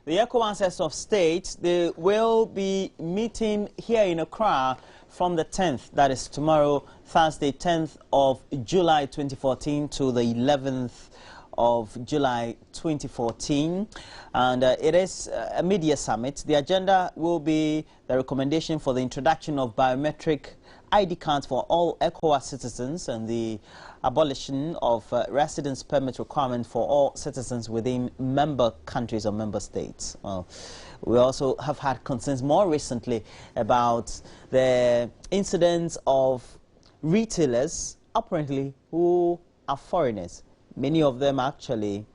The Ecowas heads of state, they will be meeting here in Accra from the 10th, that is tomorrow, Thursday, 10th of July 2014 to the 11th of July 2014, and it is a media summit. The agenda will be the recommendation for the introduction of biometric ID cards for all Ecowas citizens and the abolition of residence permit requirement for all citizens within member countries or member states. Well, we also have had concerns more recently about the incidents of retailers apparently who are foreigners. Many of them actually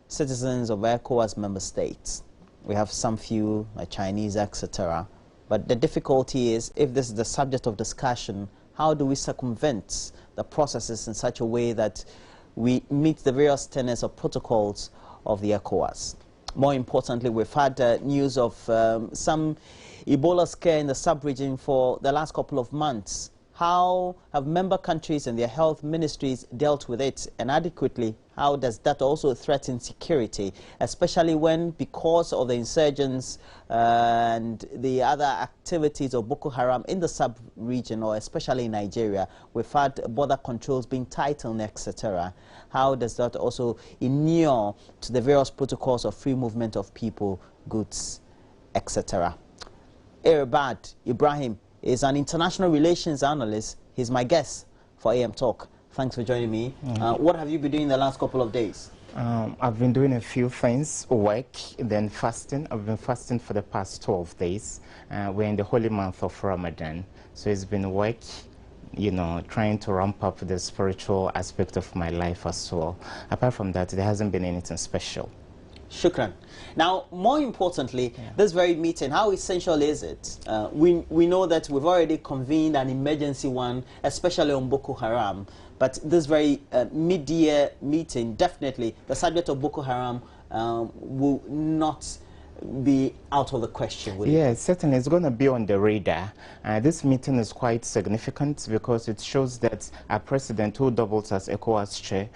citizens of Ecowas member states. We have some few, like Chinese, etc. But the difficulty is, if this is the subject of discussion, how do we circumvent the processes in such a way that we meet the various tenets or protocols of the Ecowas? More importantly, we've had news of some Ebola scare in the sub-region for the last couple of months. How have member countries and their health ministries dealt with it, and adequately, how does that also threaten security, especially when, because of the insurgents and the other activities of Boko Haram in the sub-region, or especially in Nigeria, we've had border controls being tightened, etc. How does that also inure to the various protocols of free movement of people, goods, etc.? Erbad Ibrahim is an international relations analyst. He's my guest for AM Talk. Thanks for joining me. What have you been doing the last couple of days? I've been doing a few things, work, then fasting. I've been fasting for the past 12 days. We're in the holy month of Ramadan. So it's been work, you know, trying to ramp up the spiritual aspect of my life as well. Apart from that, there hasn't been anything special. Shukran. Now, more importantly, this very meeting, how essential is it? We know that we've already convened an emergency one, especially on Boko Haram, but this very mid-year meeting, definitely, the subject of Boko Haram will not be out of the question, will it? Yeah, certainly it's going to be on the radar. This meeting is quite significant because it shows that our president, who doubles as ECOWAS chair,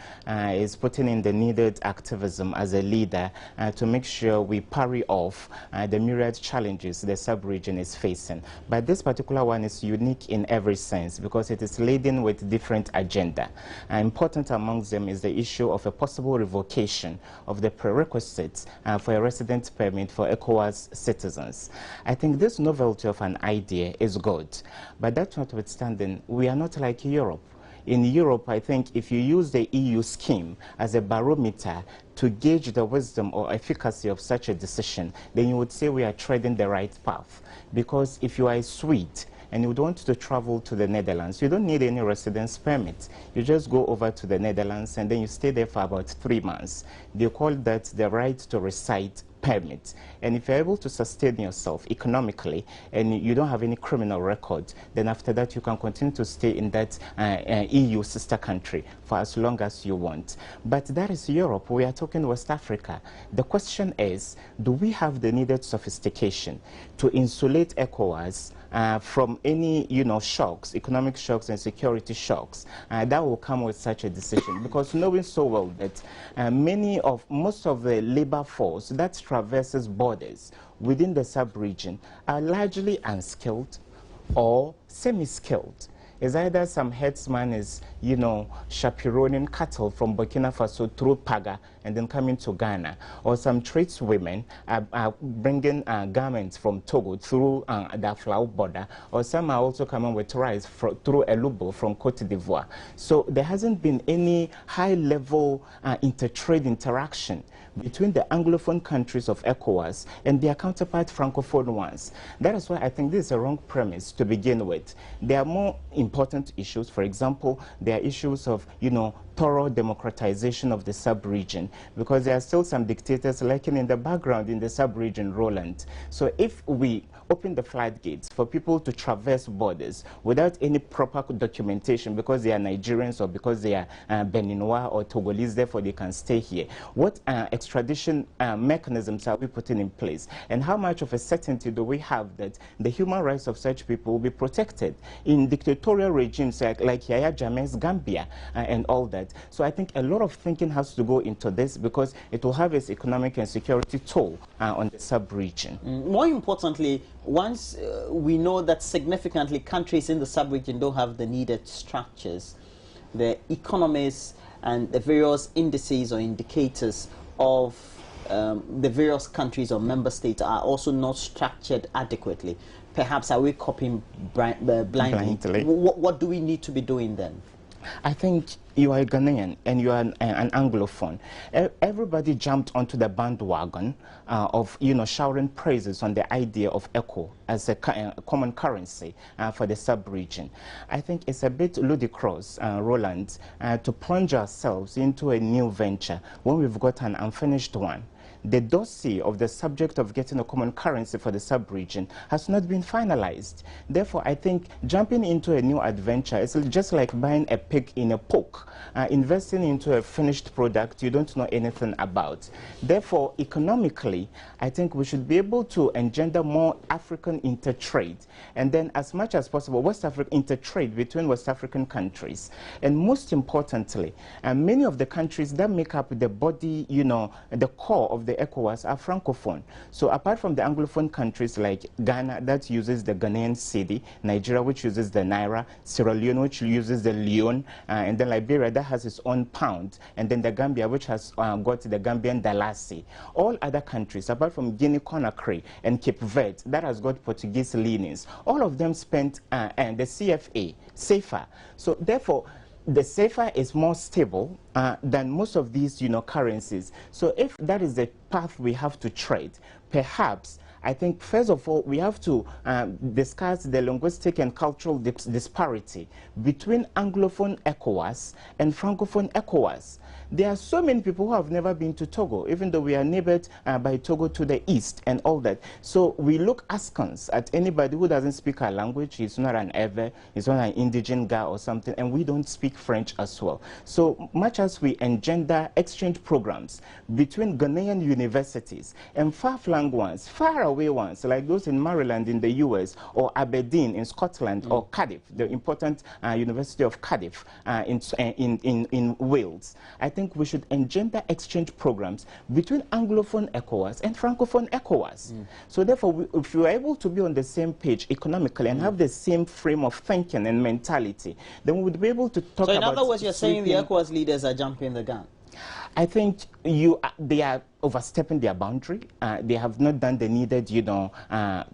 is putting in the needed activism as a leader to make sure we parry off the myriad challenges the sub-region is facing. But this particular one is unique in every sense because it is laden with different agenda. Important amongst them is the issue of a possible revocation of the prerequisites for a residence permit for ECOWAS citizens. I think this novelty of an idea is good, but that notwithstanding, we are not like Europe. In Europe, I think if you use the EU scheme as a barometer to gauge the wisdom or efficacy of such a decision, then you would say we are treading the right path. Because if you are a Swede and you want to travel to the Netherlands, you don't need any residence permit. You just go over to the Netherlands and then you stay there for about 3 months. They call that the right to reside permit. And if you're able to sustain yourself economically and you don't have any criminal record, then after that you can continue to stay in that EU sister country for as long as you want. But that is Europe. We are talking West Africa. The question is, do we have the needed sophistication to insulate ECOWAS from any, you know, shocks, economic shocks and security shocks that will come with such a decision? Because knowing so well that most of the labor force that traverses borders within the sub-region are largely unskilled or semi-skilled. It's either some herdsman is, you know, chaperoning cattle from Burkina Faso through Paga and then coming to Ghana, or some tradeswomen are bringing garments from Togo through the Aflao border, or some are also coming with rice through Elubo from Cote d'Ivoire. So there hasn't been any high-level intertrade interaction between the Anglophone countries of ECOWAS and their counterpart Francophone ones. That is why I think this is a wrong premise to begin with. There are more important issues. For example, there are issues of, you know, thorough democratization of the sub-region, because there are still some dictators lurking in the background in the sub-region, Roland. So if we open the floodgates for people to traverse borders without any proper documentation because they are Nigerians or because they are Beninois or Togolese, therefore they can stay here, what extradition mechanisms are we putting in place? And how much of a certainty do we have that the human rights of such people will be protected in dictatorial regimes like Yahya Jammeh's Gambia and all that? that. So I think a lot of thinking has to go into this because it will have its economic and security toll on the sub-region. More importantly, once we know that significantly countries in the sub-region don't have the needed structures, the economies and the various indices or indicators of the various countries or member states are also not structured adequately. Perhaps are we copying blindly? What do we need to be doing then? I think you are a Ghanaian and you are an Anglophone. Everybody jumped onto the bandwagon of, showering praises on the idea of ECO as a common currency for the sub-region. I think it's a bit ludicrous, Roland, to plunge ourselves into a new venture when we've got an unfinished one. The dossier of the subject of getting a common currency for the sub-region has not been finalized. Therefore, I think jumping into a new adventure is just like buying a pig in a poke, investing into a finished product you don't know anything about. Therefore, economically, I think we should be able to engender more African intertrade, and then as much as possible, West African intertrade between West African countries. And most importantly, many of the countries that make up the body, the core of the Ecowas are Francophone. So apart from the Anglophone countries like Ghana, that uses the Ghanaian cedi, Nigeria, which uses the Naira, Sierra Leone, which uses the Leone, and then Liberia, that has its own pound, and then the Gambia, which has got the Gambian Dalasi. All other countries, apart from Guinea-Conakry and Cape Verde, that has got Portuguese leanings, all of them spent and the CFA, safer. So therefore, the CFA is more stable than most of these, currencies. So if that is the path we have to trade, perhaps I think, first of all, we have to discuss the linguistic and cultural disparity between Anglophone ECOWAS and Francophone ECOWAS. There are so many people who have never been to Togo, even though we are neighbored by Togo to the east and all that. So we look askance at anybody who doesn't speak our language. He's not an Ewe, he's not an indigenous guy or something, and we don't speak French as well. So much as we engender exchange programs between Ghanaian universities and far-flung ones, far away ones, like those in Maryland in the US, or Aberdeen in Scotland, or Cardiff, the important University of Cardiff in Wales, I think we should engender exchange programs between Anglophone ECOWAS and Francophone ECOWAS. So therefore, if we are able to be on the same page economically and have the same frame of thinking and mentality, then we would be able to talk about... So in other words, you're saying the ECOWAS leaders are jumping the gun? I think they are overstepping their boundary. They have not done the needed,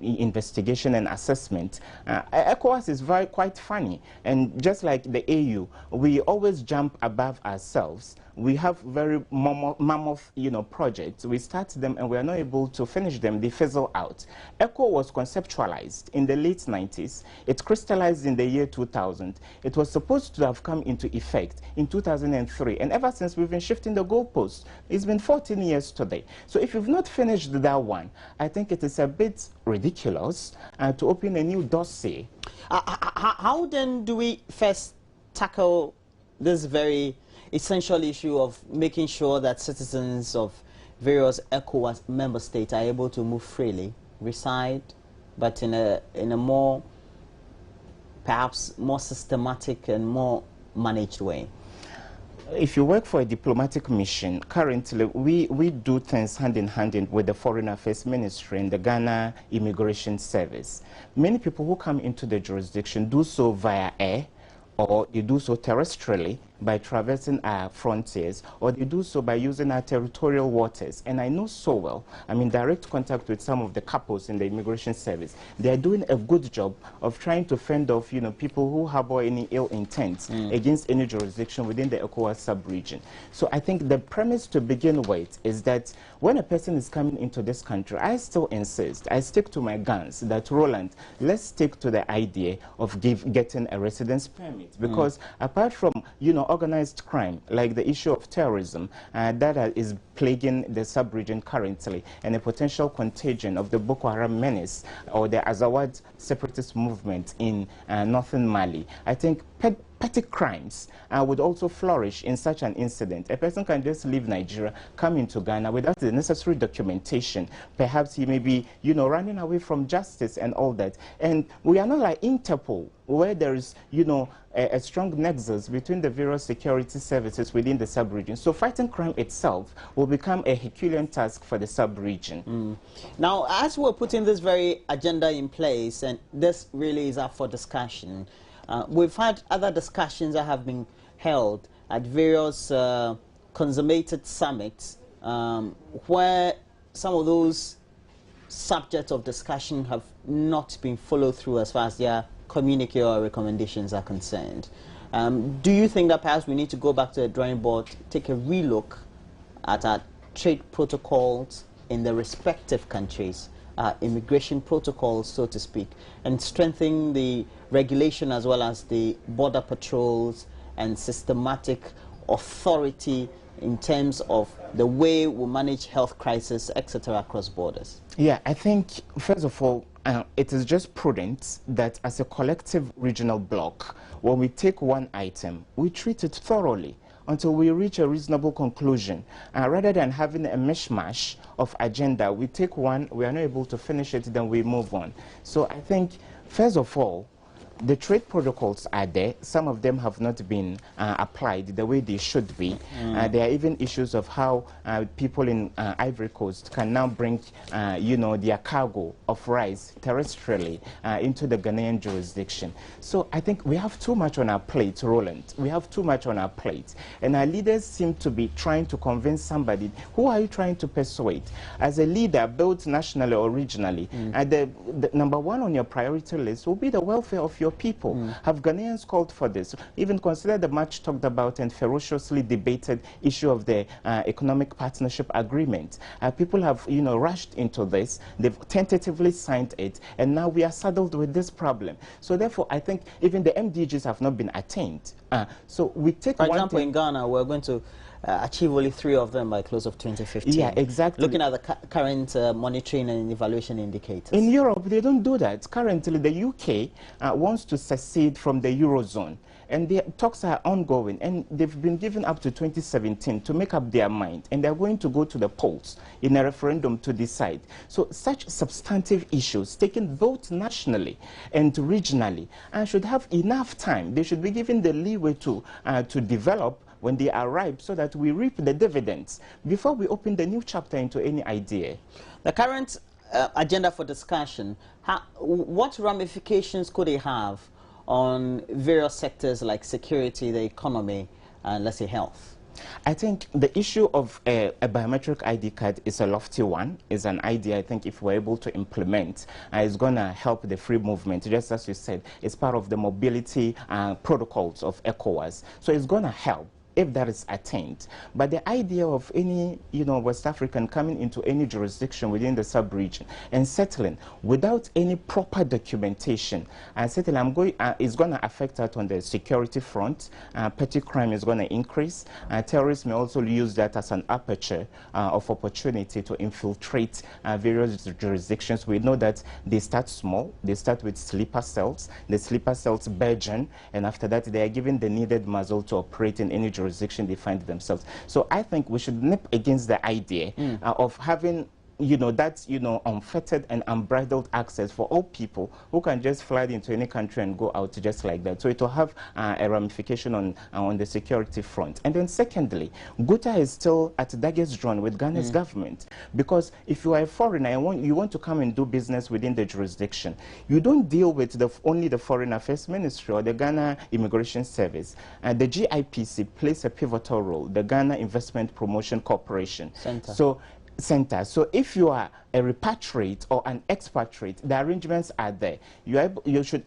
investigation and assessment. ECOWAS is quite funny, and just like the AU, we always jump above ourselves. We have very mammoth, projects. We start them and we are not able to finish them. They fizzle out. ECO was conceptualized in the late 90s. It crystallized in the year 2000. It was supposed to have come into effect in 2003, and ever since we've been shifting the goalposts. It's been 14 years today. So if you've not finished that one, I think it is a bit ridiculous to open a new dossier. How then do we first tackle this very essential issue of making sure that citizens of various ECOWAS member states are able to move freely, reside, but in a more, perhaps more systematic and more managed way? If you work for a diplomatic mission, currently we do things hand in hand with the Foreign Affairs Ministry and the Ghana Immigration Service. Many people who come into the jurisdiction do so via air, or they do so terrestrially by traversing our frontiers, or they do so by using our territorial waters. And I know so well, I'm in direct contact with some of the couples in the immigration service. They are doing a good job of trying to fend off, people who harbor any ill intent against any jurisdiction within the ECOWAS sub-region. So I think the premise to begin with is that when a person is coming into this country, I still insist, I stick to my guns, that Roland, let's stick to the idea of getting a residence permit. Because apart from, organized crime, like the issue of terrorism, that is plaguing the sub-region currently, and a potential contagion of the Boko Haram menace or the Azawad separatist movement in northern Mali, I think petty crimes would also flourish in such an incident. A person can just leave Nigeria, come into Ghana without the necessary documentation. Perhaps he may be, running away from justice and all that. And we are not like Interpol, where there is, a strong nexus between the various security services within the sub-region. So fighting crime itself will become a Herculean task for the sub-region. Now, as we're putting this very agenda in place, and this really is up for discussion, we've had other discussions that have been held at various consummated summits where some of those subjects of discussion have not been followed through as far as their communique or recommendations are concerned. Do you think that perhaps we need to go back to the drawing board, take a relook at our trade protocols in the respective countries, immigration protocols, so to speak, and strengthen the regulation as well as the border patrols and systematic authority in terms of the way we manage health crisis, etc., across borders? Yeah, I think, first of all, it is just prudent that as a collective regional bloc, when we take one item, we treat it thoroughly until we reach a reasonable conclusion. Rather than having a mishmash of agenda, we take one, we are not able to finish it, then we move on. So I think, first of all, the trade protocols are there. Some of them have not been applied the way they should be. There are even issues of how people in Ivory Coast can now bring, their cargo of rice terrestrially into the Ghanaian jurisdiction. So I think we have too much on our plate, Roland. We have too much on our plate. And our leaders seem to be trying to convince somebody. Who are you trying to persuade? As a leader, both nationally or regionally, the number one on your priority list will be the welfare of your people. Have Ghanaians called for this? Even consider the much talked about and ferociously debated issue of the economic partnership agreement. People have, rushed into this. They've tentatively signed it, and now we are saddled with this problem. So therefore, I think even the MDGs have not been attained. So we take For example, in Ghana, we're going to achieve only 3 of them by close of 2015. Yeah, exactly. Looking at the current monitoring and evaluation indicators. In Europe, they don't do that. Currently, the UK wants to secede from the Eurozone. And the talks are ongoing, and they've been given up to 2017 to make up their mind. And they're going to go to the polls in a referendum to decide. So such substantive issues taken both nationally and regionally should have enough time. They should be given the leeway to develop when they are ripe, so that we reap the dividends before we open the new chapter into any idea. The current agenda for discussion, what ramifications could it have on various sectors like security, the economy, and let's say health? I think the issue of a biometric ID card is a lofty one. It's an idea I think if we're able to implement, it's going to help the free movement. Just as you said, it's part of the mobility protocols of Ecowas. So it's going to help if that is attained. But the idea of any, West African coming into any jurisdiction within the sub-region and settling without any proper documentation, and settling, is going to affect that on the security front. Petty crime is going to increase. Terrorists may also use that as an aperture of opportunity to infiltrate various jurisdictions. We know that they start small. They start with sleeper cells. The sleeper cells burgeon, and after that, they are given the needed muzzle to operate in any jurisdiction they find themselves. So I think we should nip against the idea of having unfettered and unbridled access for all people who can just fly into any country and go out just like that. So it will have a ramification on the security front. And then secondly, Guta is still at daggers drawn with Ghana's government, because if you are a foreigner and you want to come and do business within the jurisdiction, you don't deal with only the Foreign Affairs Ministry or the Ghana Immigration Service. The GIPC plays a pivotal role, the Ghana Investment Promotion Corporation. Center. So if you are a repatriate or an expatriate, the arrangements are there. You should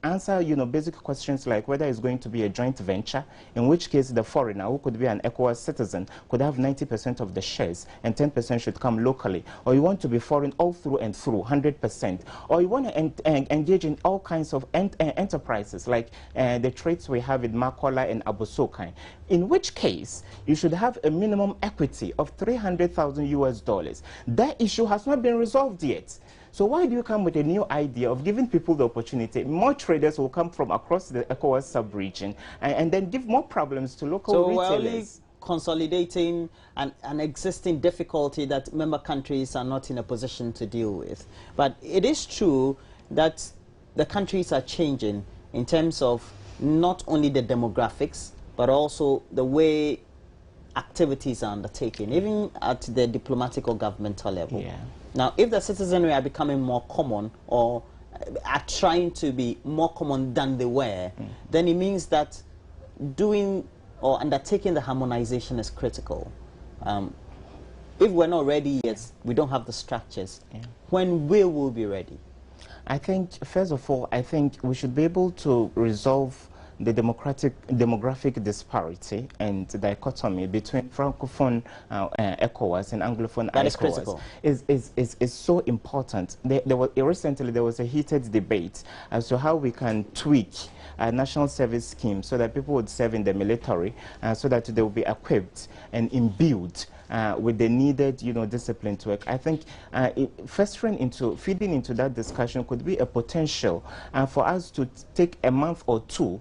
answer, basic questions like whether it's going to be a joint venture, in which case the foreigner, who could be an Ecowas citizen, could have 90% of the shares and 10% should come locally. Or you want to be foreign all through and through, 100%. Or you want to engage in all kinds of enterprises, like the trades we have in Makola and Abosokai, in which case you should have a minimum equity of $300,000. That issue has not been resolved yet. So why do you come with a new idea of giving people the opportunity? More traders will come from across the Ecowas sub-region and then give more problems to local retailers. We're only consolidating an existing difficulty that member countries are not in a position to deal with. But it is true that the countries are changing in terms of not only the demographics, but also the way activities are undertaken, even at the diplomatic or governmental level. Yeah. Now, if the citizenry are becoming more common or are trying to be more common than they were, then it means that doing or undertaking the harmonization is critical. If we're not ready yet, we don't have the structures. When will we be ready? I think, first of all, I think we should be able to resolve the demographic disparity and dichotomy between Francophone Ecowas and Anglophone that Ecowas is so important. Recently there was a heated debate as to how we can tweak a national service scheme so that people would serve in the military, so that they will be equipped and imbued with the needed, discipline to work. I think feeding into that discussion could be a potential for us to take a month or two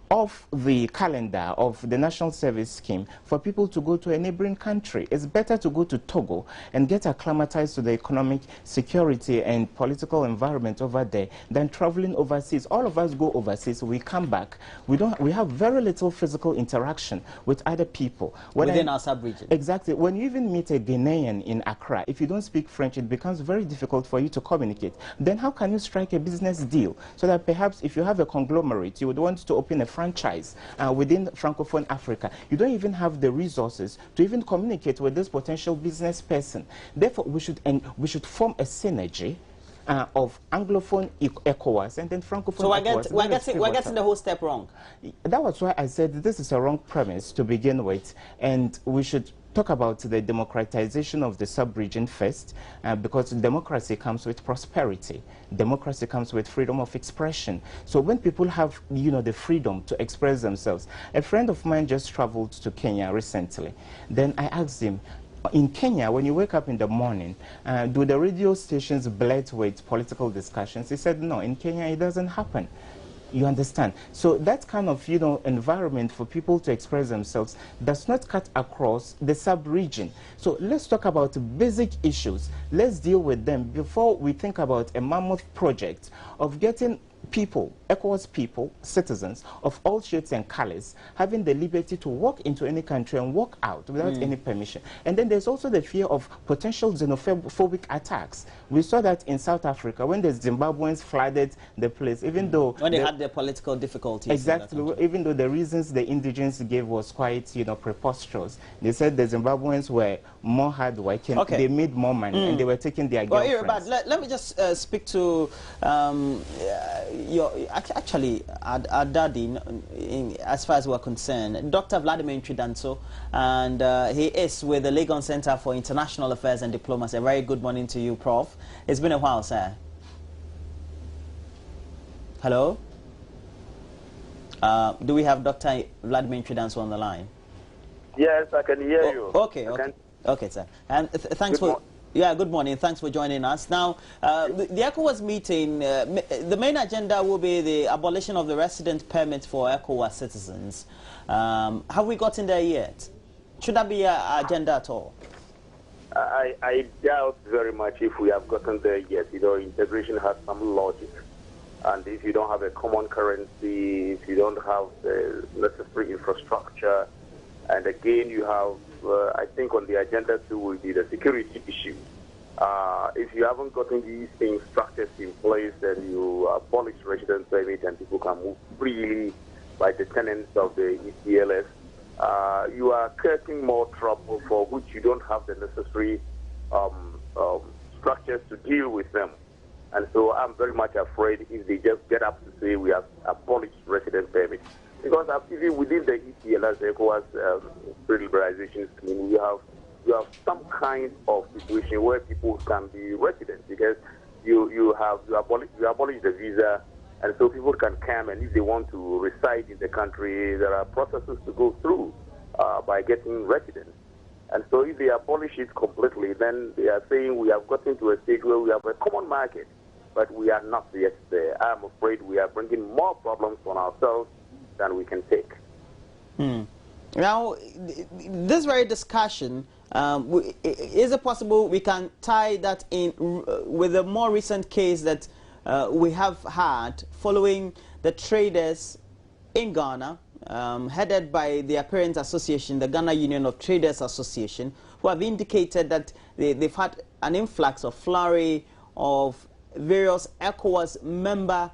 off the calendar of the national service scheme for people to go to a neighboring country. It's better to go to Togo and get acclimatized to the economic security and political environment over there than traveling overseas. All of us go overseas, we come back. We have very little physical interaction with other people. Within our sub-region. Exactly. When you even meet a Ghanaian in Accra, if you don't speak French, it becomes very difficult for you to communicate. Then how can you strike a business deal? So that perhaps if you have a conglomerate, you would want to open a franchise within Francophone Africa. You don't even have the resources to even communicate with this potential business person. Therefore, we should form a synergy of Anglophone Ecowas and then Francophone Ecowas. So we're getting the whole step wrong. That was why I said this is a wrong premise to begin with, and we should talk about the democratization of the sub-region first, because democracy comes with prosperity. Democracy comes with freedom of expression. So when people have, the freedom to express themselves. A friend of mine just traveled to Kenya recently. Then I asked him, in Kenya, when you wake up in the morning, do the radio stations blurt with political discussions? He said, no, in Kenya it doesn't happen. You understand? So that kind of, environment for people to express themselves does not cut across the sub-region. So let's talk about basic issues. Let's deal with them before we think about a mammoth project of getting people, Ecowas people, citizens of all shades and colors, having the liberty to walk into any country and walk out without any permission. And then there's also the fear of potential xenophobic attacks. We saw that in South Africa when the Zimbabweans flooded the place, even though... When they had their political difficulties. Exactly, even though the reasons the indigents gave was quite, preposterous. They said the Zimbabweans were more hardworking, they made more money, and they were taking their girlfriends. But let me just speak to our daddy, as far as we're concerned, Dr. Vladimir Tridanso, and he is with the Legon Center for International Affairs and Diplomacy. A very good morning to you, Prof. It's been a while, sir. Hello? Do we have Dr. Vladimir Tridanso on the line? Yes, I can hear you. Okay, sir. And thanks for... Yeah, good morning. Thanks for joining us. Now, the ECOWAS meeting, the main agenda will be the abolition of the resident permit for ECOWAS citizens. Have we gotten there yet? Should that be an agenda at all? I doubt very much if we have gotten there yet. Integration has some logic. And if you don't have a common currency, if you don't have the necessary infrastructure, and again you have I think on the agenda too will be the security issue. If you haven't gotten these things structures in place, then you abolish resident permit and people can move freely by the tenants of the ECLS. You are creating more trouble for which you don't have the necessary structures to deal with them. And so I'm very much afraid if they just get up to say we have abolished resident permits. Because even within the ECLS, Ecowas trade liberalization scheme, you have some kind of situation where people can be residents because you abolish the visa, and so people can come, and if they want to reside in the country, there are processes to go through by getting residence. And so if they abolish it completely, then they are saying we have gotten to a stage where we have a common market, but we are not yet there. I'm afraid we are bringing more problems on ourselves than we can take. Now, this very discussion, is it possible we can tie that in with a more recent case that we have had following the traders in Ghana, headed by the Apparent Association, the Ghana Union of Traders Association, who have indicated that they've had an influx of flurry of various ECOWAS member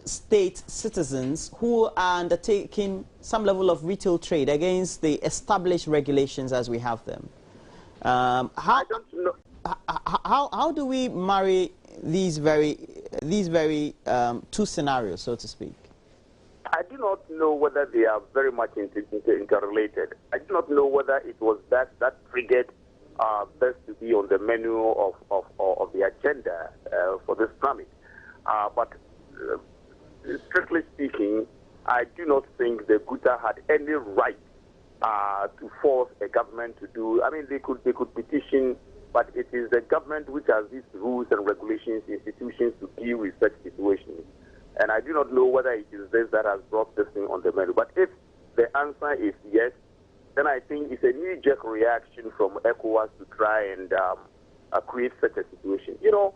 state citizens who are undertaking some level of retail trade against the established regulations as we have them. I don't know. How do we marry these very two scenarios, so to speak? I do not know whether they are very much interrelated. I do not know whether it was that triggered best to be on the menu of the agenda for this summit. But strictly speaking, I do not think the Guta had any right to force a government to do. I mean, they could petition, but it is the government which has these rules and regulations, institutions to deal with such situations. And I do not know whether it is this that has brought this thing on the menu. But if the answer is yes, then I think it's a knee-jerk reaction from ECOWAS to try and create such a situation. You know,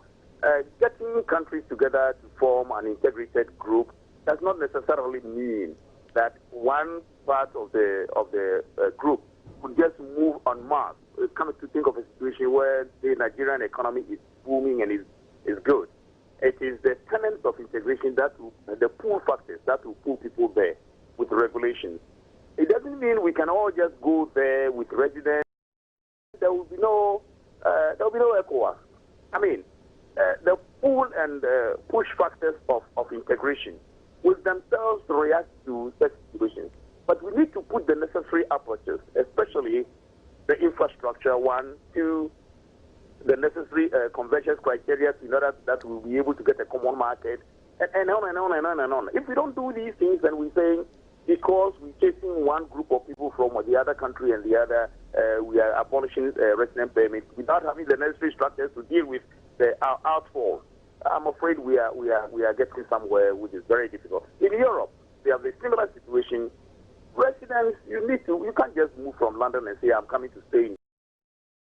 getting countries together to form an integrated group does not necessarily mean that one part of the group would just move en masse. It's coming to think of a situation where the Nigerian economy is booming and is good. It is the tenets of integration the pull factors that will pull people there with regulations. It doesn't mean we can all just go there with residents. There will be no ECOWAS. I mean, the pull and push factors of integration will themselves react to such situations. But we need to put the necessary apertures, especially the infrastructure, one, two, the necessary convergence criteria in order that we'll be able to get a common market, and on and on and on and on. If we don't do these things, then we're saying because we're chasing one group of people from the other country and the other, we are abolishing resident permits without having the necessary structures to deal with the outfall. I'm afraid we are getting somewhere which is very difficult. In Europe, they have a similar situation. Residents, you can't just move from London and say I'm coming to stay in.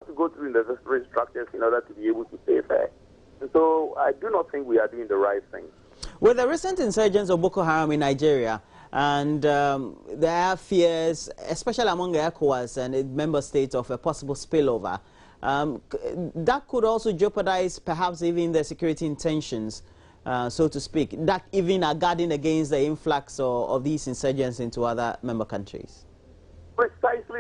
To go through the necessary structures in order to be able to stay there. And so I do not think we are doing the right thing. With the recent insurgence of Boko Haram in Nigeria, and there are fears, especially among the ECOWAS and its member states, of a possible spillover, that could also jeopardize perhaps even the security intentions, so to speak, that even are guarding against the influx of these insurgents into other member countries. Precisely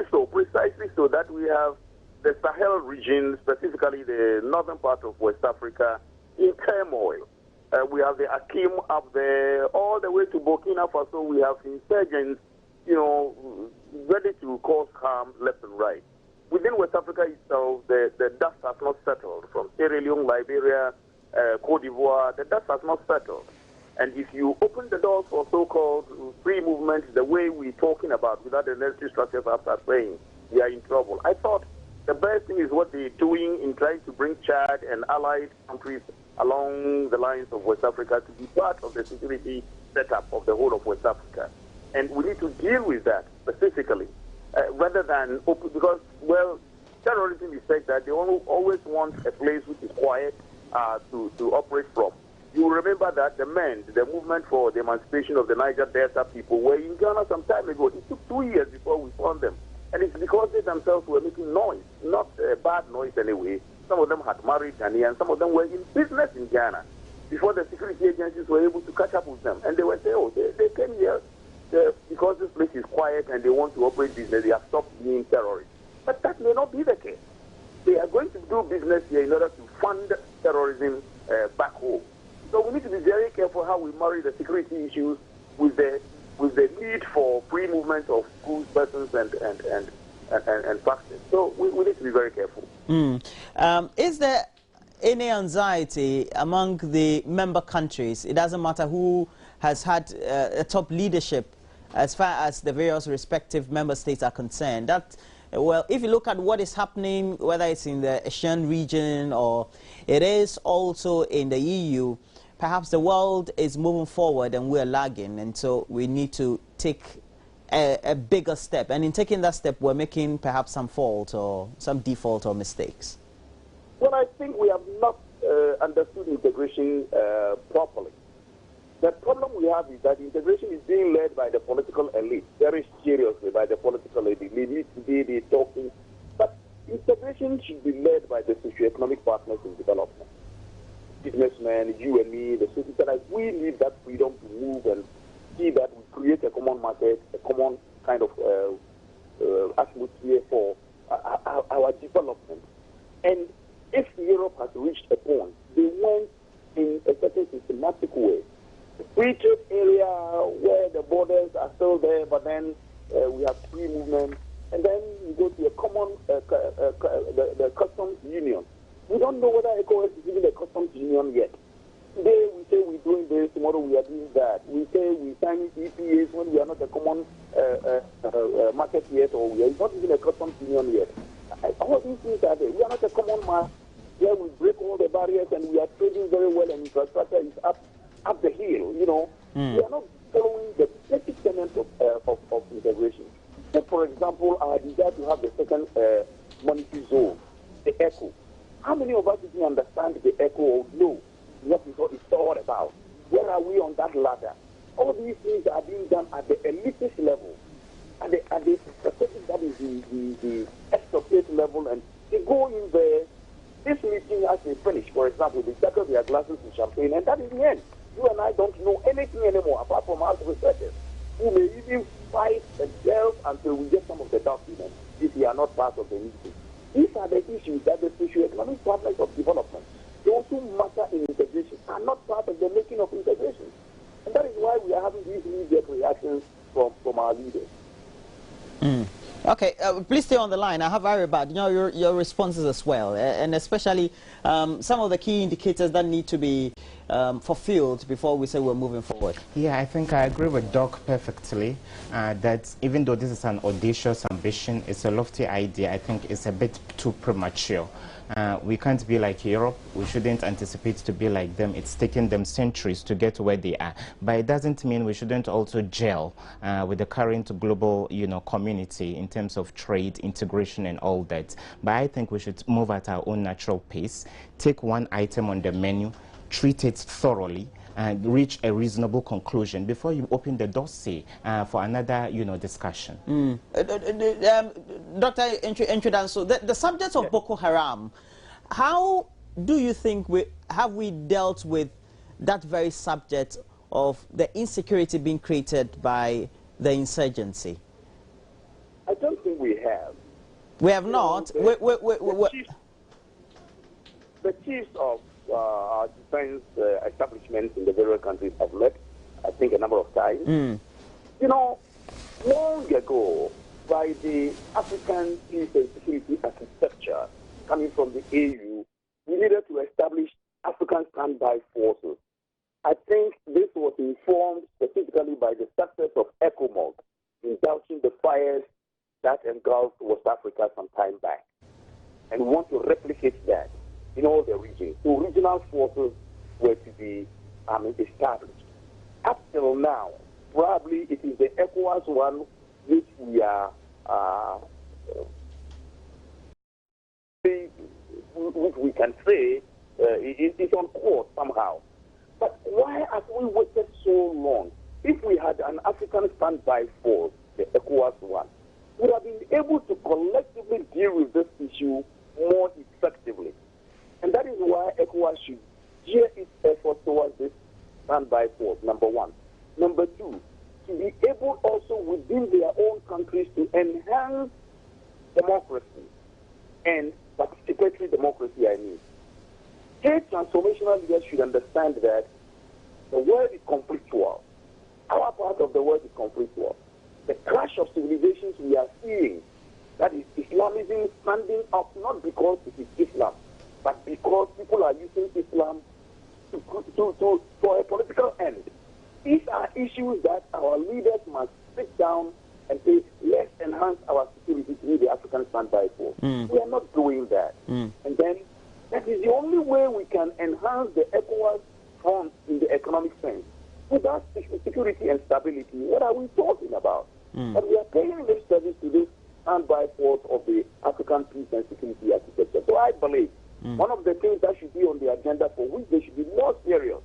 so that we have the Sahel region, specifically the northern part of West Africa, in turmoil. We have the Akim up there, all the way to Burkina Faso. We have insurgents, ready to cause harm left and right. Within West Africa itself, the dust has not settled. From Sierra Leone, Liberia, Cote d'Ivoire, the dust has not settled. And if you open the doors for so-called free movement the way we're talking about, without the necessary structures after saying, we are in trouble. I thought the best thing is what they're doing in trying to bring Chad and allied countries along the lines of West Africa to be part of the security setup of the whole of West Africa. And we need to deal with that specifically, rather than open, because, well, terrorism is such that they always want a place which is quiet to operate from. You remember that the movement for the emancipation of the Niger Delta people were in Ghana some time ago. It took 2 years before we found them. And it's because they themselves were making noise, not bad noise anyway. Some of them had married Ghanaians, some of them were in business in Ghana before the security agencies were able to catch up with them. And they were saying, oh, they came here because this place is quiet and they want to operate business. They have stopped being terrorists. But that may not be the case. They are going to do business here in order to fund terrorism back home. So we need to be very careful how we marry the security issues with the need for free movement of goods, persons, and factors. So we need to be very careful. Is there any anxiety among the member countries? It doesn't matter who has had a top leadership as far as the various respective member states are concerned. That, well, if you look at what is happening, whether it's in the Asian region or it is also in the EU, perhaps the world is moving forward and we're lagging, and so we need to take a bigger step. And in taking that step, we're making perhaps some fault or some default or mistakes. Well, I think we have not understood integration properly. The problem we have is that integration is being led by the political elite, very seriously by the political elite. They need to be talking. But integration should be led by the socio-economic partners in development. Businessmen, you and me, the citizens, we need that freedom to move and see that we create a common market, a common kind of atmosphere for our development. And if Europe has reached a point, they went in a certain systematic way. The free trade area where the borders are still there, but then we have free movement, and then you go to a common the customs union. We don't know whether Ecowas is even a customs union yet. Today we say we're doing this, tomorrow we are doing that. We say we sign EPAs when we are not a common market yet, or we are not even a customs union yet. All these things are there. We are not a common market where we break all the barriers and we are trading very well and infrastructure is up the hill, you know. We are not following the basic tenets of integration. Take, for example, our desire to have the second monetary zone, the ECO. How many of us even understand the ECO or know what it's all about? Where are we on that ladder? All these things are being done at the elitist level, at the perspective that is the extra level, and they go in there. This meeting has been finished. For example, they tackle their glasses with champagne, and that is the end. You and I don't know anything anymore apart from us researchers, who may even fight and delve until we get some of the documents if we are not part of the meeting. These are the issues that the socio-economic partners of development, those who matter in integration, are not part of the making of integration. And that is why we are having these immediate reactions from our leaders. Okay, please stay on the line. I have Aribad, you know, your responses as well, and especially some of the key indicators that need to be fulfilled before we say we're moving forward. Yeah, I think I agree with Doc perfectly that even though this is an audacious ambition, it's a lofty idea, I think it's a bit too premature. We can't be like Europe. We shouldn't anticipate to be like them. It's taken them centuries to get where they are. But it doesn't mean we shouldn't also gel with the current global, community in terms of trade, integration, and all that. But I think we should move at our own natural pace, take one item on the menu, treat it thoroughly, and reach a reasonable conclusion before you open the dossier for another, discussion. Dr. Enchudan, so the subject of Boko Haram, how do you think we dealt with that very subject of the insecurity being created by the insurgency? I don't think we have. We have not. The chiefs of our defense establishments in the various countries have met, I think, a number of times. Long ago, by the African peace and security architecture coming from the AU, we needed to establish African standby forces. I think this was informed specifically by the success of Ecowas in dousing the fires that engulfed West Africa some time back. And we want to replicate that in all the regions. So regional forces were to be established. Up till now, probably it is the Ecowas one which we are, which we can say is on course somehow. But why have we waited so long? If we had an African standby force, the Ecowas one, we would have been able to collectively deal with this issue more effectively. And that is why ECOWAS should gear its efforts towards this standby force, number one. Number two, to be able also within their own countries to enhance democracy and participatory democracy I need. State transformational leaders should understand that the world is conflictual. Our part of the world is conflictual. The clash of civilizations we are seeing, that is Islamism standing up not because it is Islam, but because people are using Islam for a political end. These are issues that our leaders must sit down and say, let's enhance our security through the African Standby Force. We are not doing that. And then that is the only way we can enhance the Ecowas funds in the economic sense. Without security and stability, what are we talking about? But we are paying this service to this standby force of the African peace and security architecture. So I believe one of the things that should be on the agenda for which they should be more serious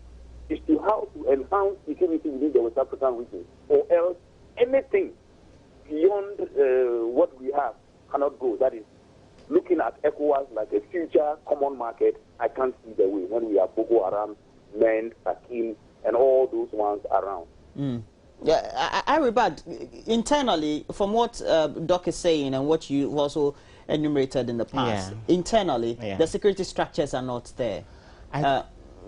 is to how to enhance security within the West African region, or else anything beyond what we have cannot go. That is, looking at ECOWAS like a future common market, I can't see the way when we have Boko Haram, MEND, Sakim, and all those ones around. Yeah, I rebut internally from what Doc is saying and what you also enumerated in the past. Internally, the security structures are not there.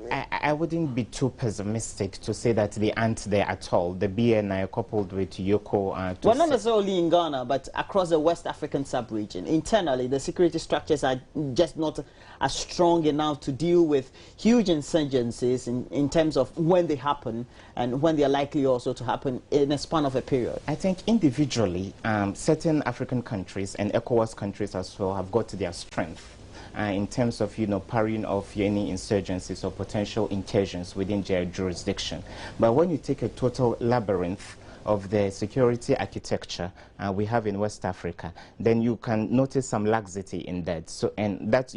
I wouldn't be too pessimistic to say that they aren't there at all. The BNI coupled with Yoko. Well, not necessarily in Ghana, but across the West African sub-region. Internally, the security structures are just not as strong enough to deal with huge insurgencies in terms of when they happen and when they are likely also to happen in a span of a period. I think individually, certain African countries and ECOWAS countries as well have got their strength. In terms of, parrying off any insurgencies or potential incursions within their jurisdiction. But when you take a total labyrinth of the security architecture we have in West Africa, then you can notice some laxity in that. So, and that,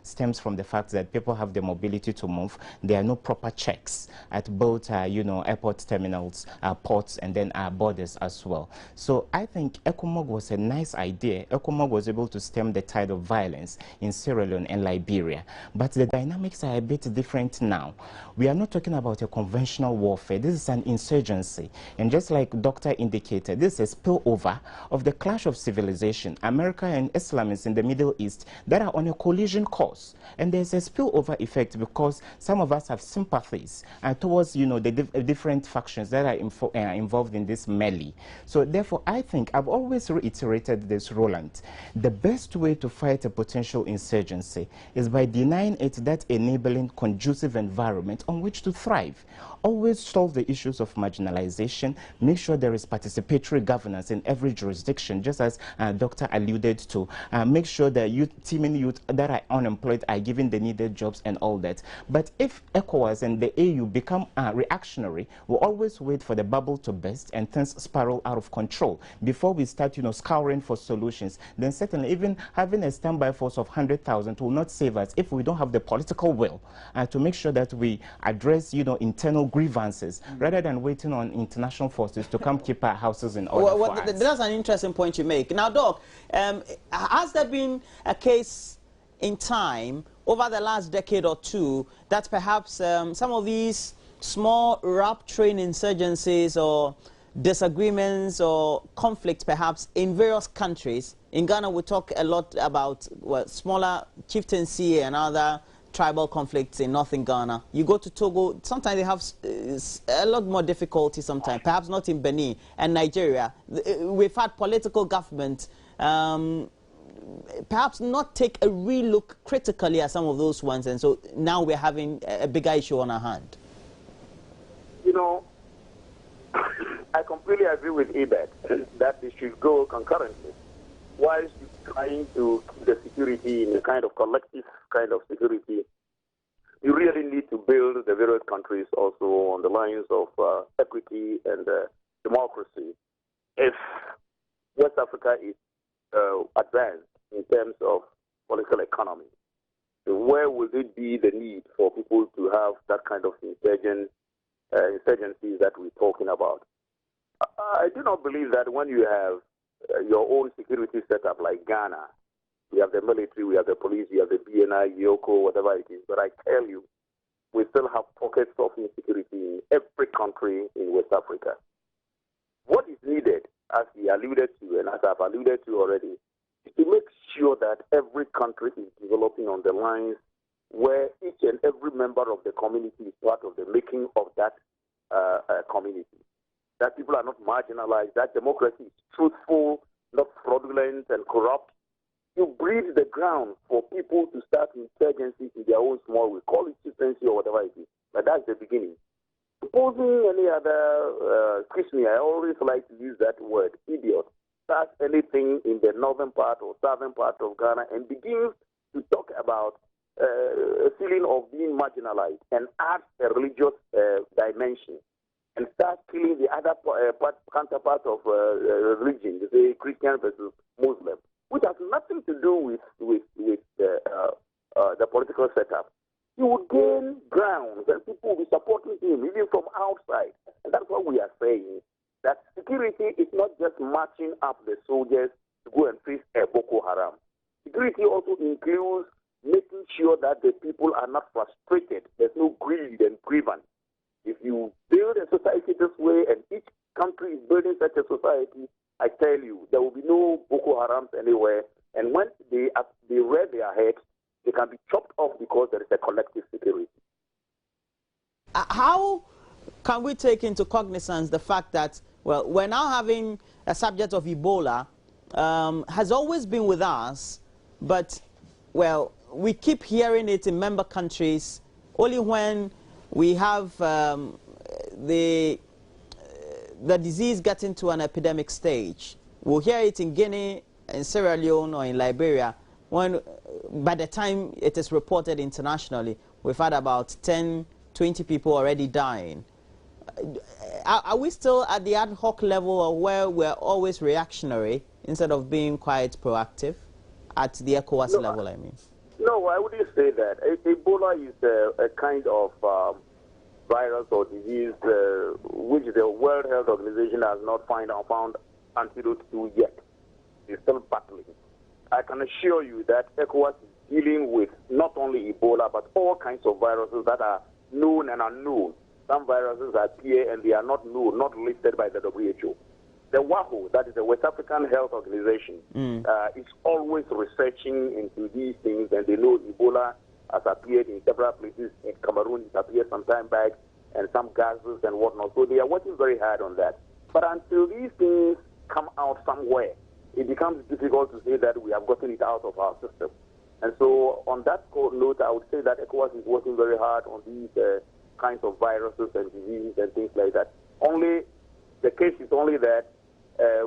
stems from the fact that people have the mobility to move. There are no proper checks at both, airport terminals, ports, and then borders as well. So I think ECOMOG was a nice idea. ECOMOG was able to stem the tide of violence in Sierra Leone and Liberia. But the dynamics are a bit different now. We are not talking about a conventional warfare. This is an insurgency. And just like Doctor indicated, this is a spillover of the clash of civilization. America and Islamists in the Middle East that are on a collision course. And there's a spillover effect because some of us have sympathies towards, the different factions that are involved in this melee. So therefore, I think I've always reiterated this, Roland. The best way to fight a potential insurgency is by denying it that enabling, conducive environment on which to thrive. Always solve the issues of marginalization, make sure there is participatory governance in every jurisdiction, just as Doctor alluded to. Make sure that teeming youth that are unemployed are given the needed jobs and all that. But if ECOWAS and the AU become reactionary, we'll always wait for the bubble to burst and things spiral out of control before we start, scouring for solutions. Then certainly even having a standby force of 100,000 will not save us if we don't have the political will to make sure that we address, internal grievances rather than waiting on international forces to come keep our houses in order for us. That's an interesting point you make. Now, Doc, has there been a case in time over the last decade or two that perhaps some of these small rap train insurgencies or disagreements or conflicts perhaps in various countries? In Ghana, we talk a lot about smaller chieftaincy and other tribal conflicts in northern Ghana. You go to Togo, sometimes they have a lot more difficulty sometimes, perhaps not in Benin and Nigeria. We've had political government perhaps not take a relook critically at some of those ones, and so now we're having a bigger issue on our hand. I completely agree with Ebert that they should go concurrently. Whilst trying to keep the security in a kind of collective kind of security, you really need to build the various countries also on the lines of equity and democracy. If West Africa is advanced in terms of political economy, where would it be the need for people to have that kind of insurgencies that we're talking about? I do not believe that when you have your own security setup like Ghana, we have the military, we have the police, we have the BNI, Yoko, whatever it is. But I tell you, we still have pockets of insecurity in every country in West Africa. What is needed, as he alluded to, and as I've alluded to already, to make sure that every country is developing on the lines where each and every member of the community is part of the making of that community. That people are not marginalized, that democracy is truthful, not fraudulent and corrupt. You breed the ground for people to start insurgencies in their own small way. Call it chieftaincy or whatever it is. But that's the beginning. Supposing any other, excuse me, I always like to use that word, idiot, starts anything in the northern part or southern part of Ghana and begins to talk about a feeling of being marginalized and adds a religious dimension and starts killing the other counterpart of religion, say Christian versus Muslim, which has nothing to do with the political setup. He would gain ground and people will be supporting him even from outside. And that's what we are saying, that security is not just marching up the soldiers to go and face a Boko Haram. Security also includes making sure that the people are not frustrated. There's no greed and grievance. If you build a society this way and each country is building such a society, I tell you, there will be no Boko Harams anywhere. And when they rear their heads, they can be chopped off because there is a collective security. How can we take into cognizance the fact that, well, we're now having a subject of Ebola, has always been with us, but, well, we keep hearing it in member countries only when we have the disease getting to an epidemic stage. We'll hear it in Guinea, in Sierra Leone, or in Liberia, when by the time it is reported internationally, we've had about 10, 20 people already dying. Are we still at the ad hoc level of where we're always reactionary instead of being quite proactive at the Ecowas level, I mean? No, I wouldn't say that. Ebola is a kind of virus or disease which the World Health Organization has not found antidote to yet. It's still battling. I can assure you that ECOWAS is dealing with not only Ebola, but all kinds of viruses that are known and unknown. Some viruses appear and they are not known, not listed by the WHO. The WAHO, that is the West African Health Organization, is always researching into these things, and they know Ebola has appeared in several places. In Cameroon, it appeared some time back, and some gases and whatnot. So they are working very hard on that. But until these things come out somewhere, it becomes difficult to say that we have gotten it out of our system. And so on that note, I would say that ECOWAS is working very hard on these kinds of viruses and diseases and things like that. Only the case is only that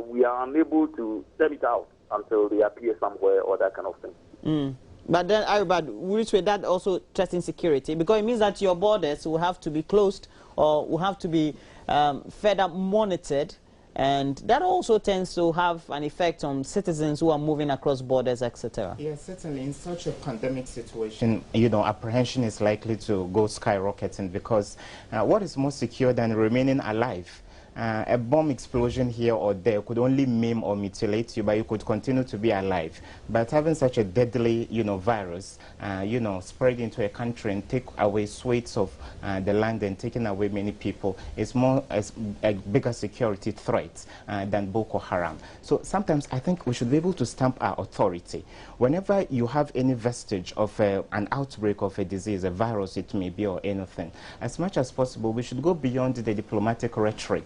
we are unable to stem it out until they appear somewhere or that kind of thing. But then, Aribad, which way that also threatens security? Because it means that your borders will have to be closed or will have to be further monitored, and that also tends to have an effect on citizens who are moving across borders, etc. Yes, certainly. In such a pandemic situation, apprehension is likely to go skyrocketing because what is more secure than remaining alive? A bomb explosion here or there could only maim or mutilate you, but you could continue to be alive. But having such a deadly, virus, spread into a country and take away swathes of the land and taking away many people is a bigger security threat than Boko Haram. So sometimes I think we should be able to stamp our authority. Whenever you have any vestige of an outbreak of a disease, a virus it may be or anything, as much as possible we should go beyond the diplomatic rhetoric.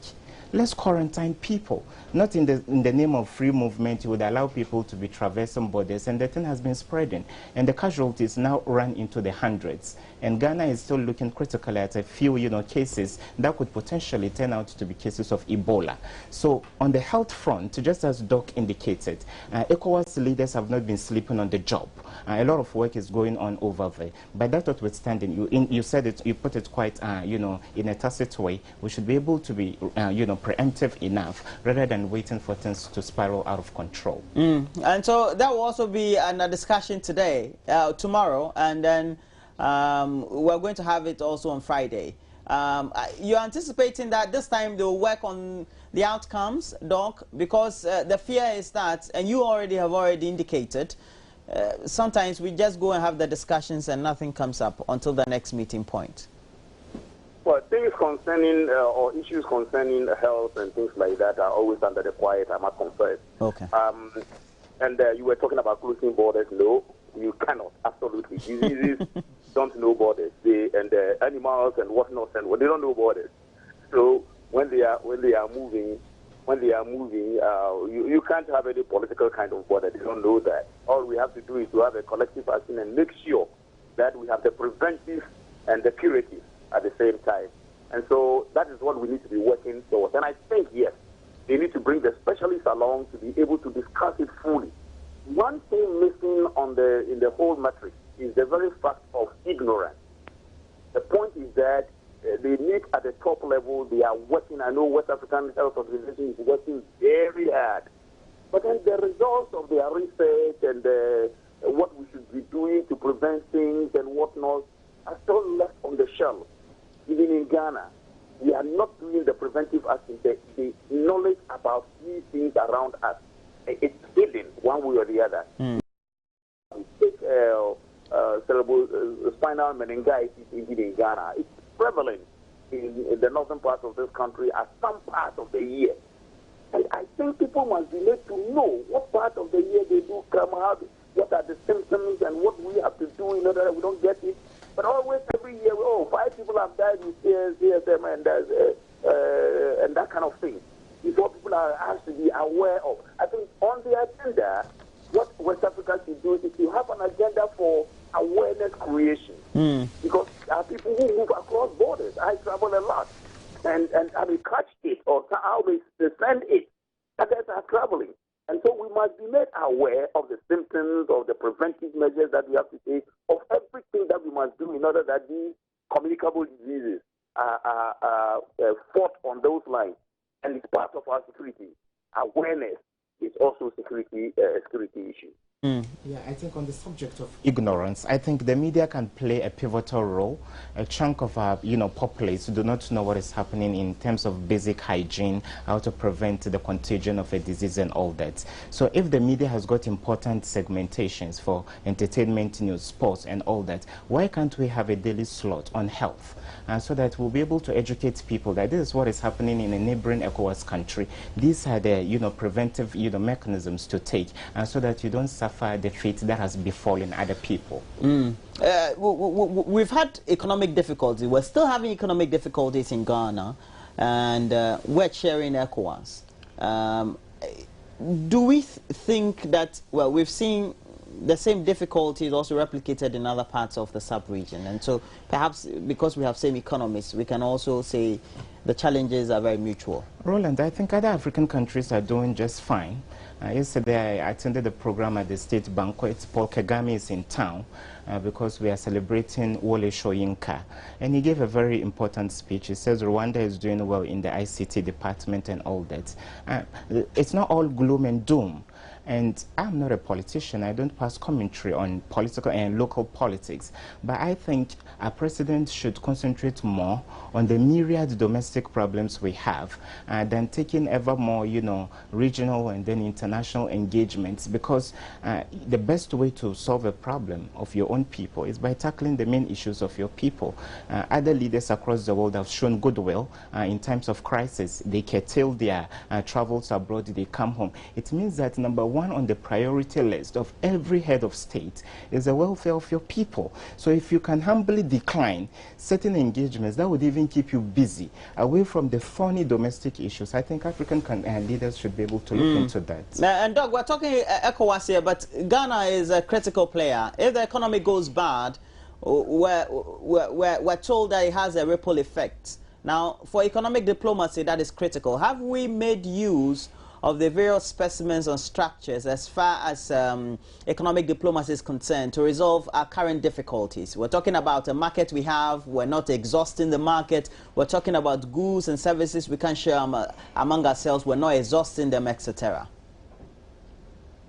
Let's quarantine people. Not in the name of free movement, you would allow people to be traversing borders, and the thing has been spreading. And the casualties now run into the hundreds. And Ghana is still looking critically at a few, cases that could potentially turn out to be cases of Ebola. So on the health front, just as Doc indicated, ECOWAS leaders have not been sleeping on the job. A lot of work is going on over there. But that notwithstanding, you said it, you put it quite, in a tacit way. We should be able to be, preemptive enough rather than waiting for things to spiral out of control. And so that will also be a discussion today, tomorrow, and then we're going to have it also on Friday. You're anticipating that this time they'll work on the outcomes, Doc, because the fear is that, and you have already indicated, sometimes we just go and have the discussions and nothing comes up until the next meeting point. Well, things concerning or issues concerning health and things like that are always under the quiet, I must confess. Okay. And you were talking about closing borders. No, you cannot. Absolutely. Diseases don't know borders. And animals and whatnot, and they don't know borders. So when they are moving, you can't have any political kind of border. They don't know that. All we have to do is to have a collective action and make sure that we have the preventive and the curative at the same time. And so that is what we need to be working towards. And I think, yes, they need to bring the specialists along to be able to discuss it fully. One thing missing in the whole matrix is the very fact of ignorance. The point is that they need at the top level, they are working. I know West African Health Organization is working very hard. But then the results of their research and what we should be doing to prevent things and whatnot are still left on the shelf. Even in Ghana, we are not doing the preventive action. The knowledge about these things around us, it's hidden one way or the other. We take cerebral spinal meningitis in Ghana. It's prevalent in the northern part of this country at some part of the year. And I think people must be made to know what part of the year they do come out, what are the symptoms, and what we have to do in order that we don't get it. But always every year, 5 people have died with CSM and that kind of thing. It's what people are asked to be aware of. I think on the agenda, what West Africa should do is to have an agenda for awareness creation. Because there are people who move across borders. I travel a lot. And they catch it or how they send it. Others are traveling. And so we must be made aware of the symptoms, of the preventive measures that we have to take, of everything that we must do in order that these communicable diseases are fought on those lines. And it's part of our security. Awareness is also security issue. Yeah, I think on the subject of ignorance, I think the media can play a pivotal role. A chunk of our, populace do not know what is happening in terms of basic hygiene, how to prevent the contagion of a disease and all that. So if the media has got important segmentations for entertainment, news, sports and all that, why can't we have a daily slot on health? So that we'll be able to educate people that this is what is happening in a neighboring Ecowas country. These are the, preventive, mechanisms to take, so that you don't suffer the fate that has befallen other people. We've had economic difficulties. We're still having economic difficulties in Ghana, and we're sharing ECOWAS. Do we think that, well, we've seen the same difficulties also replicated in other parts of the sub-region, and so perhaps because we have same economies, we can also say the challenges are very mutual. Roland, I think other African countries are doing just fine. Yesterday I attended the program at the state banquet. Paul Kagame is in town because we are celebrating Wole Soyinka, and he gave a very important speech. He says Rwanda is doing well in the ICT department and all that. It's not all gloom and doom. And I'm not a politician. I don't pass commentary on political and local politics. But I think our president should concentrate more on the myriad domestic problems we have than taking ever more, regional and then international engagements. Because the best way to solve a problem of your own people is by tackling the main issues of your people. Other leaders across the world have shown goodwill in times of crisis. They curtail their travels abroad. They come home. It means that number one on the priority list of every head of state is the welfare of your people. So if you can humbly decline certain engagements, that would even keep you busy away from the thorny domestic issues. I think African leaders should be able to look into that. And Doug, we're talking ECOWAS here, but Ghana is a critical player. If the economy goes bad, we're told that it has a ripple effect. Now, for economic diplomacy, that is critical. Have we made use of the various specimens and structures as far as economic diplomacy is concerned to resolve our current difficulties? We're talking about a market we have. We're not exhausting the market. We're talking about goods and services we can share among ourselves. We're not exhausting them, etc.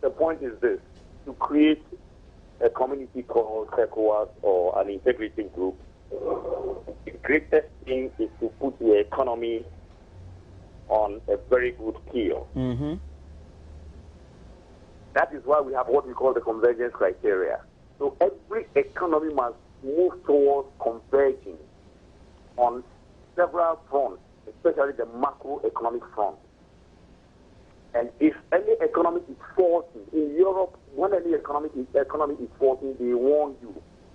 The point is this: to create a community called ECOWAS or an integrity group, the greatest thing is to put the economy on a very good keel. That is why we have what we call the convergence criteria. So every economy must move towards converging on several fronts, especially the macroeconomic front. And if any economy is faulty, in Europe, when any economy is faulty, they warn you.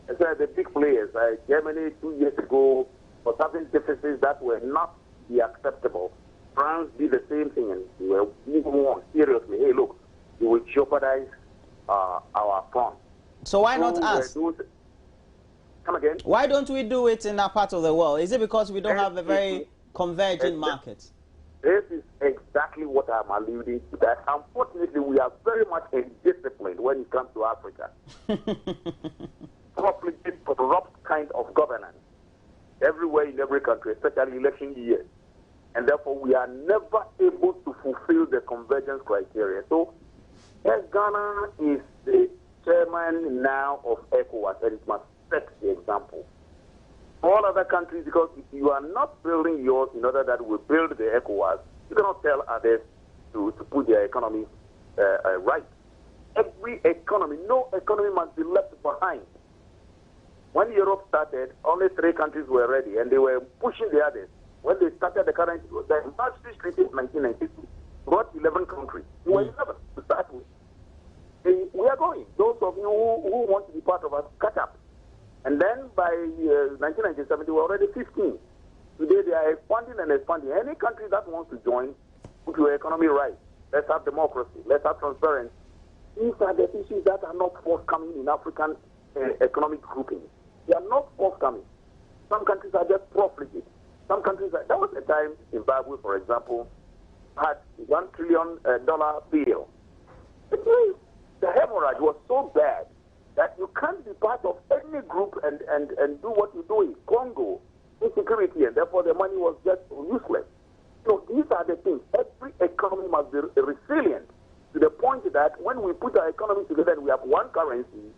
And so the big players, Germany 2 years ago, for certain deficits that were not be acceptable, France did the same thing, and they were being warned seriously. Hey, look, you will jeopardize our fund. So why not us? Come again? Why don't we do it in that part of the world? Is it because we don't have a very convergent market? This is exactly what I'm alluding to. That unfortunately, we are very much indisciplined when it comes to Africa. Profligate, corrupt kind of governance everywhere in every country, especially election years. And therefore, we are never able to fulfill the convergence criteria. So, as Ghana is the chairman now of Ecowas, and it must set the example. All other countries, because if you are not building yours in order that we build the Ecowas, you cannot tell others to put their economy right. Every economy, no economy must be left behind. When Europe started, only 3 countries were ready, and they were pushing the others. When they started the Maastricht Treaty in 1992, brought 11 countries. We were 11 to start with. We are going. Those of you who want to be part of us, catch up. And then by 1997, they were already 15. Today, they are expanding and expanding. Any country that wants to join, put your economy right. Let's have democracy. Let's have transparency. These are the issues that are not forthcoming in African economic groupings. They are not forthcoming. Some countries are just profligate. Some countries are, there was a time Zimbabwe, for example, had $1 trillion bill. The hemorrhage was so bad that you can't be part of any group and do what you do in Congo, insecurity, and therefore the money was just useless. So these are the things. Every economy must be resilient to the point that when we put our economy together and we have one currency,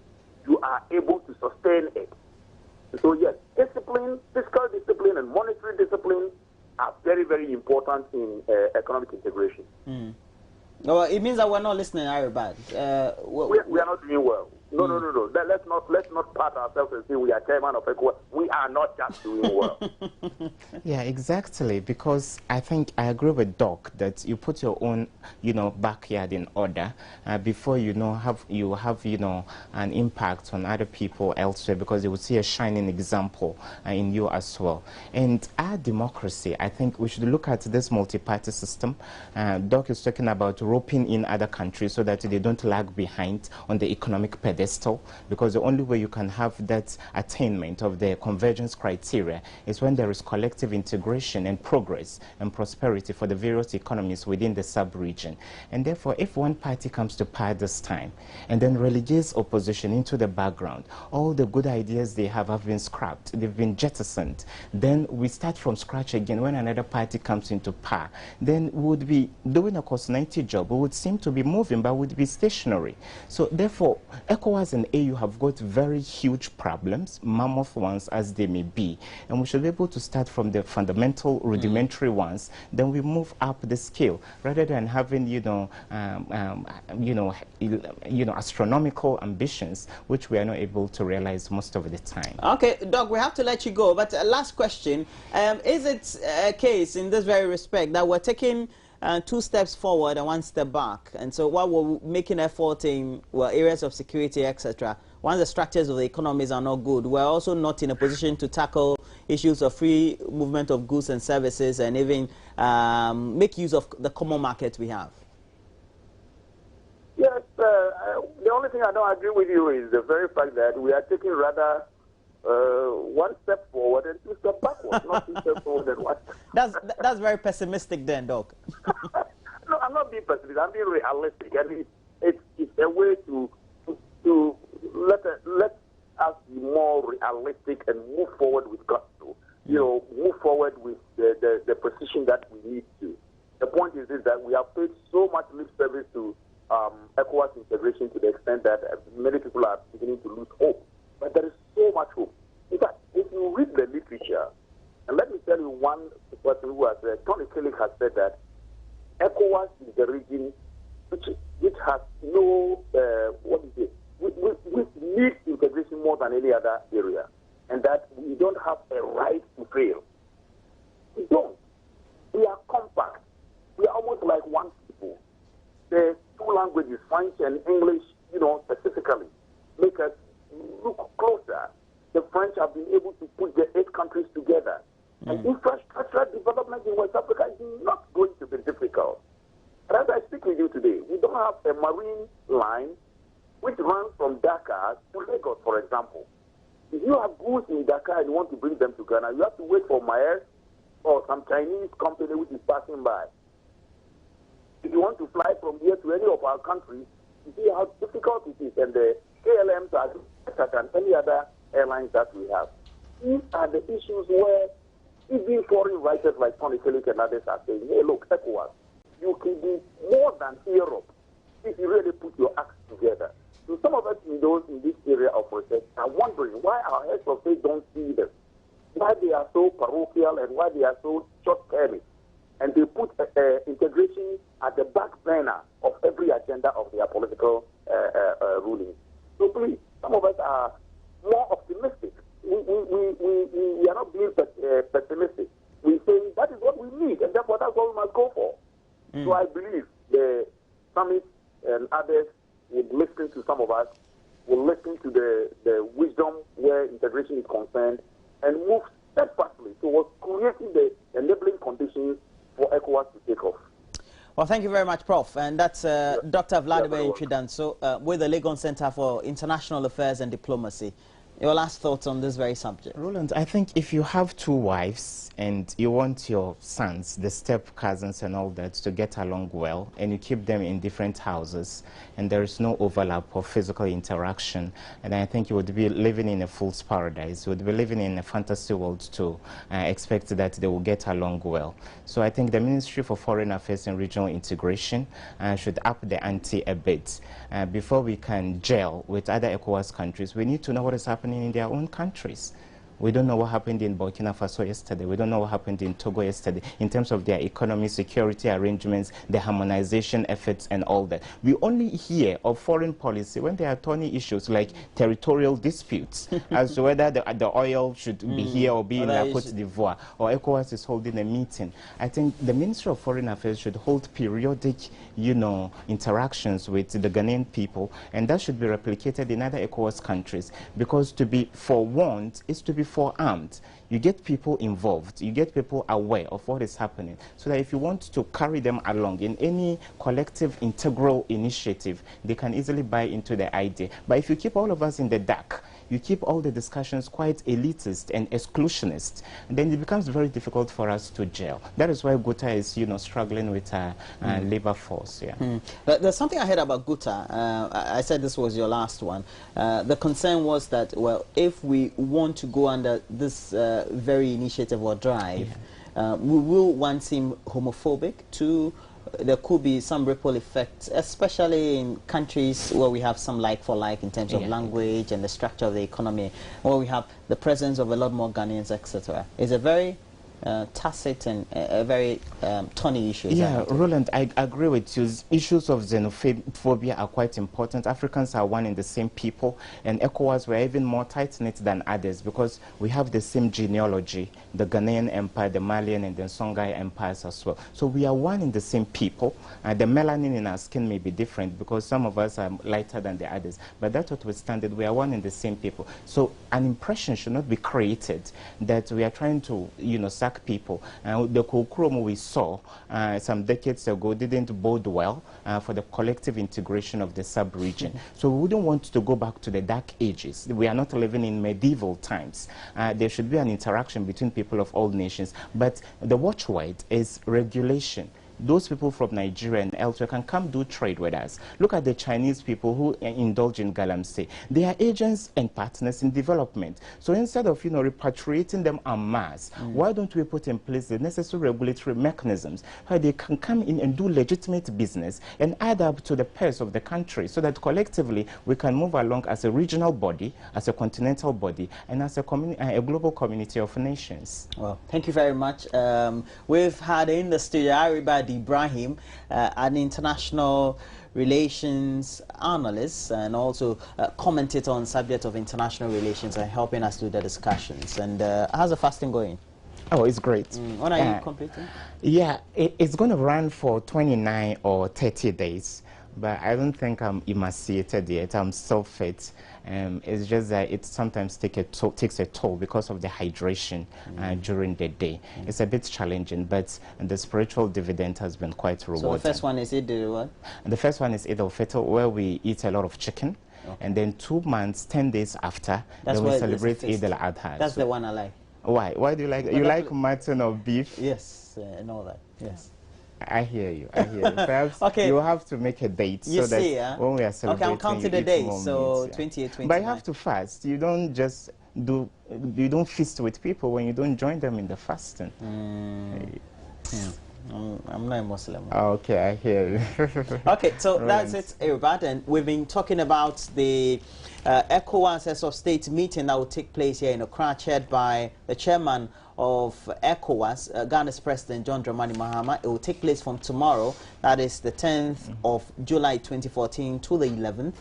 you are able to sustain it. So yes, discipline, fiscal discipline and monetary discipline are very, very important in economic integration. Well, it means that we're not listening, Aribad. We are not doing well. No. Let's not pat ourselves and say we are chairman of Ecowas. We are not just doing well. Yeah, exactly. Because I think I agree with Doc that you put your own, backyard in order before have an impact on other people elsewhere, because they will see a shining example in you as well. And our democracy, I think we should look at this multi-party system. Doc is talking about roping in other countries so that they don't lag behind on the economic pedestal, because the only way you can have that attainment of the convergence criteria is when there is collective integration and progress and prosperity for the various economies within the sub-region. And therefore, if one party comes to power this time and then relegates opposition into the background, all the good ideas they have been scrapped, they've been jettisoned, then we start from scratch again. When another party comes into power, then we would be doing a cost-90 job. We would seem to be moving, but would be stationary. So therefore, ECOWAS and AU have got very huge problems, mammoth ones as they may be, and we should be able to start from the fundamental, rudimentary ones. Then we move up the scale, rather than having astronomical ambitions, which we are not able to realize most of the time. Okay, Doc, we have to let you go. But last question: is it a case in this very respect that we're taking 2 steps forward and 1 step back? And so while we're making effort in areas of security, etc., once the structures of the economies are not good, we're also not in a position to tackle issues of free movement of goods and services and even make use of the common market we have. Yes, the only thing I don't agree with you is the very fact that we are taking rather 1 step forward and 2 steps backward, not 2 steps forward and 1 step. That's very pessimistic then, Doc. No, I'm not being pessimistic. I'm being realistic. I mean, it's a way to let us be more realistic and move forward with gusto. Move forward with the precision that we need to. The point is that we have paid so much lip service to ECOWAS integration to the extent that many people are beginning to lose hope. But there is so much hope. In fact, if you read the literature, and let me tell you one person who has, Tony Killick has said that ECOWAS is the region which has no, which needs integration more than any other area, and that we don't have a right to fail. We don't. We are compact. We are almost like one people. the two languages, French and English, specifically, make us look closer. The French have been able to put the 8 countries together. And infrastructural development in West Africa is not going to be difficult. But as I speak with you today, we don't have a marine line which runs from Dakar to Lagos, for example. If you have goods in Dakar and you want to bring them to Ghana, you have to wait for Maersk or some Chinese company which is passing by. If you want to fly from here to any of our countries, you see how difficult it is, and the KLMs are better than any other airlines that we have. These are the issues where even foreign writers like Tony Felix and others are saying, hey, look, Ecowas, you can be more than Europe if you really put your acts together. So some of us in this area of research are wondering why our heads of state don't see this, why they are so parochial and why they are so short-term. And they put integration at the back burner of every agenda of their political ruling. So please, some of us are more optimistic. We are not being pessimistic. We say that is what we need, and therefore that's what we must go for. So I believe the summit and others would listen to some of us, will listen to the wisdom where integration is concerned, and move steadfastly towards creating the enabling conditions for ECOWAS to take off. Well, thank you very much, Prof. And that's Dr. Vladimir Intridanso with the Legon Center for International Affairs and Diplomacy. Your last thoughts on this very subject? Roland, I think if you have 2 wives and you want your sons, the step cousins and all that, to get along well, and you keep them in different houses, and there is no overlap or physical interaction, and I think you would be living in a fool's paradise. You would be living in a fantasy world to expect that they will get along well. So I think the Ministry for Foreign Affairs and Regional Integration should up the ante a bit. Before we can gel with other ECOWAS countries, we need to know what is happening in their own countries. We don't know what happened in Burkina Faso yesterday. We don't know what happened in Togo yesterday in terms of their economy, security arrangements, the harmonization efforts and all that. We only hear of foreign policy when there are thorny issues like territorial disputes as to whether the oil should be here or be in Côte d'Ivoire, or ECOWAS is holding a meeting. I think the Ministry of Foreign Affairs should hold periodic, interactions with the Ghanaian people, and that should be replicated in other ECOWAS countries, because to be forewarned is to be forearmed. You get people involved, you get people aware of what is happening, so that if you want to carry them along in any collective integral initiative, they can easily buy into the idea. But if you keep all of us in the dark, you keep all the discussions quite elitist and exclusionist, then it becomes very difficult for us to gel. That is why Guta is, struggling with labor force. Yeah. There's something I heard about Guta. I said this was your last one. The concern was that, well, if we want to go under this very initiative or drive, we will, one, seem homophobic. Two, there could be some ripple effects, especially in countries where we have some like-for-like in terms of language and the structure of the economy, where we have the presence of a lot more Ghanaians, etc. It's a very tacit and a very thorny issue. Yeah, Roland, I agree with you. Issues of xenophobia are quite important. Africans are one and the same people, and ECOWAS, we're even more tight-knit than others because we have the same genealogy, the Ghanaian Empire, the Malian and the Songhai empires as well. So we are one and the same people. The melanin in our skin may be different because some of us are lighter than the others, but that notwithstanding, we are one and the same people. So an impression should not be created that we are trying to, sack people. The Kokromo we saw some decades ago didn't bode well for the collective integration of the sub-region. So we wouldn't want to go back to the dark ages. We are not living in medieval times. There should be an interaction between people of all nations, but the watchword is regulation. Those people from Nigeria and elsewhere can come do trade with us. Look at the Chinese people who indulge in galamsey. They are agents and partners in development. So instead of, repatriating them en masse, why don't we put in place the necessary regulatory mechanisms where they can come in and do legitimate business and add up to the purse of the country so that collectively we can move along as a regional body, as a continental body, and as a global community of nations. Well, thank you very much. We've had in the studio Aribad Ibrahim, an international relations analyst and also commentator on subject of international relations and helping us do the discussions. And how's the fasting going? Oh, it's great. When are you completing? Yeah, it's going to run for 29 or 30 days. But I don't think I'm emaciated yet. I'm still fit. It's just that it sometimes takes a toll because of the hydration during the day. It's a bit challenging, but the spiritual dividend has been quite rewarding. So the first one is Eid what? The first one is Eid al-Fitr, where we eat a lot of chicken. Okay. And then 2 months, 10 days after, then we celebrate Eid al-Adha. That's the one I like. Why? Why do you like? You like mutton or beef? Yes, and all that. Yes. I hear you. I hear you. Perhaps you have to make a date so that when we are celebrating, I'm counting the days. So 28, 29. But you have to fast. You don't just you don't feast with people when you don't join them in the fasting. I'm not a Muslim. Okay, I hear you. Okay, so that's it, Irbat, and we've been talking about the Ecowas Heads of State meeting that will take place here in Accra, chaired by the chairman of Ecowas, Ghana's President John Dramani Mahama. It will take place from tomorrow, that is the 10th of July 2014 to the 11th.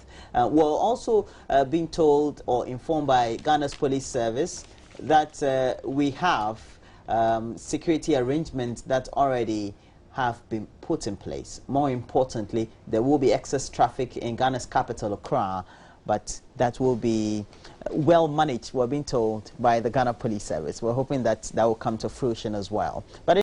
We're also being told or informed by Ghana's Police Service that we have security arrangements that already have been put in place. More importantly, there will be excess traffic in Ghana's capital, Accra, but that will be well managed, we're being told, by the Ghana Police Service. We're hoping that that will come to fruition as well. But